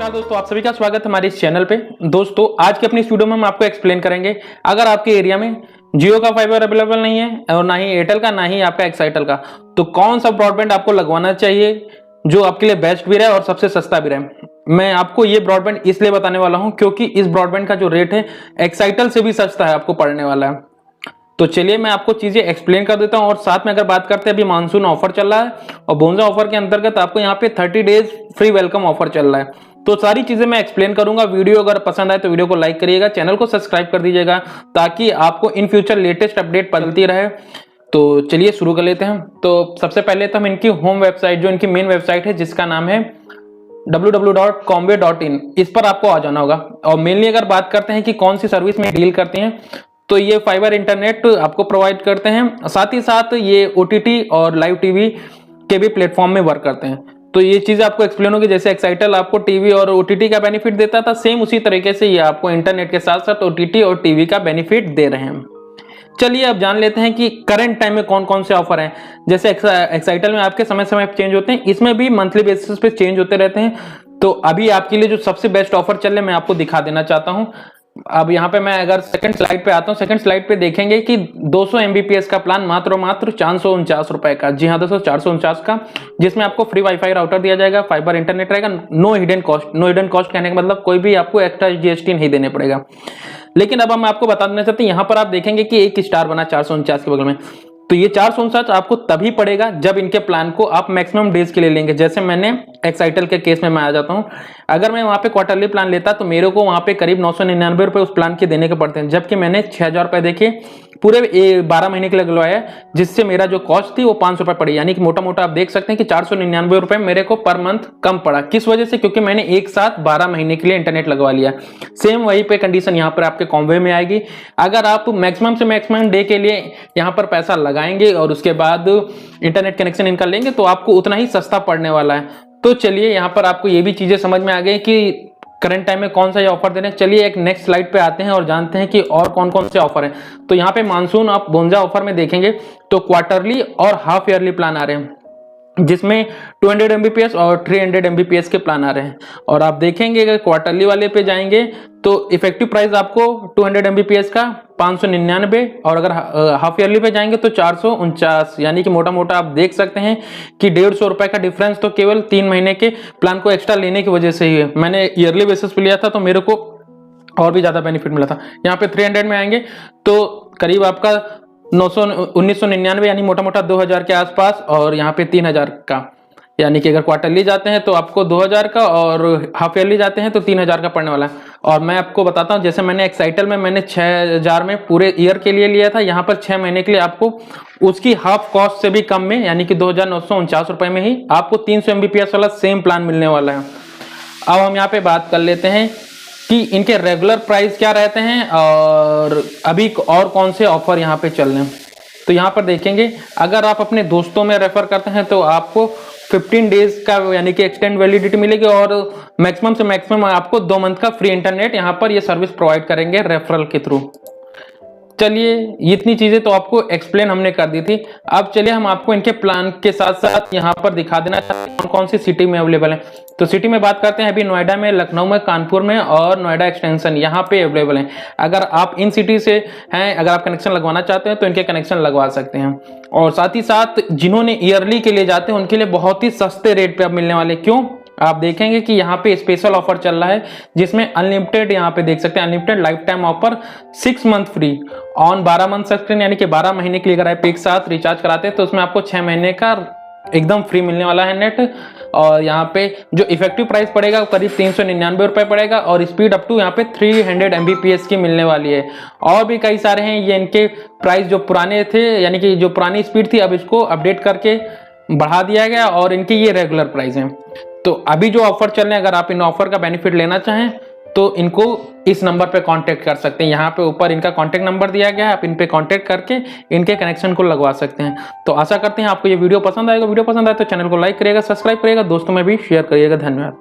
नमस्कार दोस्तों, आप सभी का स्वागत है हमारे इस चैनल पे। दोस्तों आज की अपनी इस वीडियो में हम आपको एक्सप्लेन करेंगे, अगर आपके एरिया में जियो का फाइबर अवेलेबल नहीं है और ना ही एयरटेल का, ना ही आपका एक्साइटल का, तो कौन सा ब्रॉडबैंड आपको लगवाना चाहिए जो आपके लिए बेस्ट भी रहे और सबसे सस्ता भी रहे। मैं आपको ये ब्रॉडबैंड इसलिए बताने वाला हूं क्योंकि इस ब्रॉडबैंड का जो रेट है एक्साइटल से भी सस्ता है, आपको पड़ने वाला है। तो चलिए मैं आपको चीजें एक्सप्लेन कर देता हूं। और साथ में अगर बात करते हैं, अभी मानसून ऑफर चल रहा है और बोनस ऑफर के अंतर्गत आपको यहाँ पे 30 डेज फ्री वेलकम ऑफर चल रहा है। तो सारी चीजें मैं एक्सप्लेन करूंगा। वीडियो अगर पसंद आए तो वीडियो को लाइक करिएगा, चैनल को सब्सक्राइब कर दीजिएगा ताकि आपको इन फ्यूचर लेटेस्ट अपडेट मिलती रहे। तो चलिए शुरू कर लेते हैं। तो सबसे पहले तो हम इनकी होम वेबसाइट, जो इनकी मेन वेबसाइट है जिसका नाम है www.comway.in, इस पर आपको आ जाना होगा। और मेनली अगर बात करते हैं कि कौन सी सर्विस में डील करती हैं, तो ये फाइबर इंटरनेट आपको प्रोवाइड करते हैं, साथ ही साथ ये ओटीटी और लाइव टीवी के भी प्लेटफॉर्म में वर्क करते हैं। तो ये चीज आपको एक्सप्लेन होगी, जैसे एक्साइटल आपको टीवी और ओटीटी का बेनिफिट देता था, सेम उसी तरीके से ये आपको इंटरनेट के साथ साथ ओटीटी और टीवी का बेनिफिट दे रहे हैं। चलिए अब जान लेते हैं कि करंट टाइम में कौन कौन से ऑफर हैं। जैसे एक्साइटल में आपके समय समय चेंज होते हैं, इसमें भी मंथली बेसिस पे चेंज होते रहते हैं। तो अभी आपके लिए जो सबसे बेस्ट ऑफर चल रहे हैं मैं आपको दिखा देना चाहता हूं। अब यहाँ पे मैं अगर सेकंड स्लाइड पे आता हूँ, सेकंड स्लाइड पे देखेंगे कि 200 MBPS का प्लान मात्र 449 रुपए का, जी हाँ दोस्तों 449 का, जिसमें आपको फ्री वाईफाई राउटर दिया जाएगा, फाइबर इंटरनेट रहेगा, no hidden cost. No hidden cost कहने का मतलब कोई भी आपको एक्स्ट्रा GST नहीं देने पड़ेगा। लेकिन अब हम आपको बता देना चाहते हैं, यहाँ पर आप देखेंगे कि एक स्टार बना 449 के बगल में। तो ये 449 आपको तभी पड़ेगा जब इनके प्लान को आप मैक्सिमम डेज के लिए लेंगे। जैसे मैंने एक्साइटल के केस में मैं आ जाता हूं, अगर मैं वहां पे क्वार्टरली प्लान लेता तो मेरे को वहां पे करीब 999 रुपए उस प्लान के देने के पड़ते हैं, जबकि मैंने 6000 रुपए देखे पूरे 12 महीने के लिए लगवाया, जिससे मेरा जो कॉस्ट थी वो 500 रुपए पड़ी। यानी कि मोटा मोटा आप देख सकते हैं कि 499 रुपए मेरे को पर मंथ कम पड़ा। किस वजह से? क्योंकि मैंने एक साथ 12 महीने के लिए इंटरनेट लगवा लिया। सेम वही पे कंडीशन यहाँ पर आपके कॉम्बो में आएगी। अगर आप मैक्सिमम से मैक्सिमम डे के लिए यहाँ पर पैसा लगाएंगे और उसके बाद इंटरनेट कनेक्शन इनका लेंगे तो आपको उतना ही सस्ता पड़ने वाला है। तो चलिए यहाँ पर आपको ये भी चीजें समझ में आ गई कि करंट टाइम में कौन सा ये ऑफर दे रहे हैं। चलिए एक नेक्स्ट स्लाइड पे आते हैं और जानते हैं कि और कौन कौन से ऑफर हैं। तो यहाँ पे मानसून आप बोनजा ऑफर में देखेंगे तो क्वार्टरली और हाफ ईयरली प्लान आ रहे हैं, जिसमें 200 MBPS और 300 MBPS के प्लान आ रहे हैं। और आप देखेंगे अगर क्वार्टरली वाले पे जाएंगे तो इफेक्टिव प्राइस आपको 200 MBPS का 599, और अगर हाफ ईयरली पे जाएंगे तो 449। यानी कि मोटा मोटा आप देख सकते हैं कि 150 रुपए का डिफरेंस तो केवल 3 महीने के प्लान को एक्स्ट्रा लेने की वजह से ही है। मैंने ईयरली बेसिस पे लिया था तो मेरे को और भी ज्यादा बेनिफिट मिला था। यहाँ पे 300 में आएंगे तो करीब आपका 1999 यानी मोटा मोटा 2000 के आसपास, और यहाँ पे 3000 का। यानी कि अगर क्वार्टरली जाते हैं तो आपको 2000 का और हाफ ईयरली जाते हैं तो 3000 का पड़ने वाला है। और मैं आपको बताता हूँ, जैसे मैंने एक्साइटल में मैंने 6000 में पूरे ईयर के लिए लिया था, यहाँ पर 6 महीने के लिए आपको उसकी हाफ कॉस्ट से भी कम में, यानी कि 2949 रुपए में ही आपको 300 MBPS वाला सेम प्लान मिलने वाला है। अब हम यहाँ पे बात कर लेते हैं कि इनके रेगुलर प्राइस क्या रहते हैं और अभी और कौन से ऑफर यहाँ पे चल रहे हैं। तो यहाँ पर देखेंगे, अगर आप अपने दोस्तों में रेफर करते हैं तो आपको 15 डेज का यानी कि एक्सटेंड वैलिडिटी मिलेगी, और मैक्सिमम से मैक्सिमम आपको 2 मंथ का फ्री इंटरनेट यहाँ पर ये सर्विस प्रोवाइड करेंगे रेफरल के थ्रू। चलिए इतनी चीजें तो आपको एक्सप्लेन हमने कर दी थी। अब चलिए हम आपको इनके प्लान के साथ साथ यहाँ पर दिखा देना चाहते हैं कौन कौन सी सिटी में अवेलेबल है। तो सिटी में बात करते हैं, अभी नोएडा में, लखनऊ में, कानपुर में और नोएडा एक्सटेंशन यहाँ पे अवेलेबल है। अगर आप इन सिटी से हैं, अगर आप कनेक्शन लगवाना चाहते हैं तो इनके कनेक्शन लगवा सकते हैं। और साथ ही साथ जिन्होंने ईयरली के लिए जाते हैं उनके लिए बहुत ही सस्ते रेट पे अब मिलने वाले। क्यों? आप देखेंगे कि यहाँ पे स्पेशल ऑफर चल रहा है जिसमें अनलिमिटेड, यहाँ पे देख सकते हैं unlimited life time offer, 6 month free on 12 month subscription, यानी कि 12 महीने के लिए अगर आप एक साथ रिचार्ज कराते हैं तो उसमें आपको 6 महीने का एकदम फ्री मिलने वाला है नेट। और यहाँ पे जो इफेक्टिव प्राइस पड़ेगा करीब 399 रुपए पड़ेगा, और स्पीड अप टू यहाँ पे 300 MBPS की मिलने वाली है। और भी कई सारे हैं, ये इनके प्राइस जो पुराने थे, यानी कि जो पुरानी स्पीड थी अब इसको अपडेट करके बढ़ा दिया गया, और इनके ये रेगुलर प्राइस हैं। तो अभी जो ऑफर चल रहे हैं, अगर आप इन ऑफर का बेनिफिट लेना चाहें तो इनको इस नंबर पे कांटेक्ट कर सकते हैं। यहाँ पे ऊपर इनका कांटेक्ट नंबर दिया गया है, आप इन पे कांटेक्ट करके इनके कनेक्शन को लगवा सकते हैं। तो आशा करते हैं आपको ये वीडियो पसंद आएगा। वीडियो पसंद आए तो चैनल को लाइक करिएगा, सब्सक्राइब करिएगा, दोस्तों में भी शेयर करिएगा। धन्यवाद।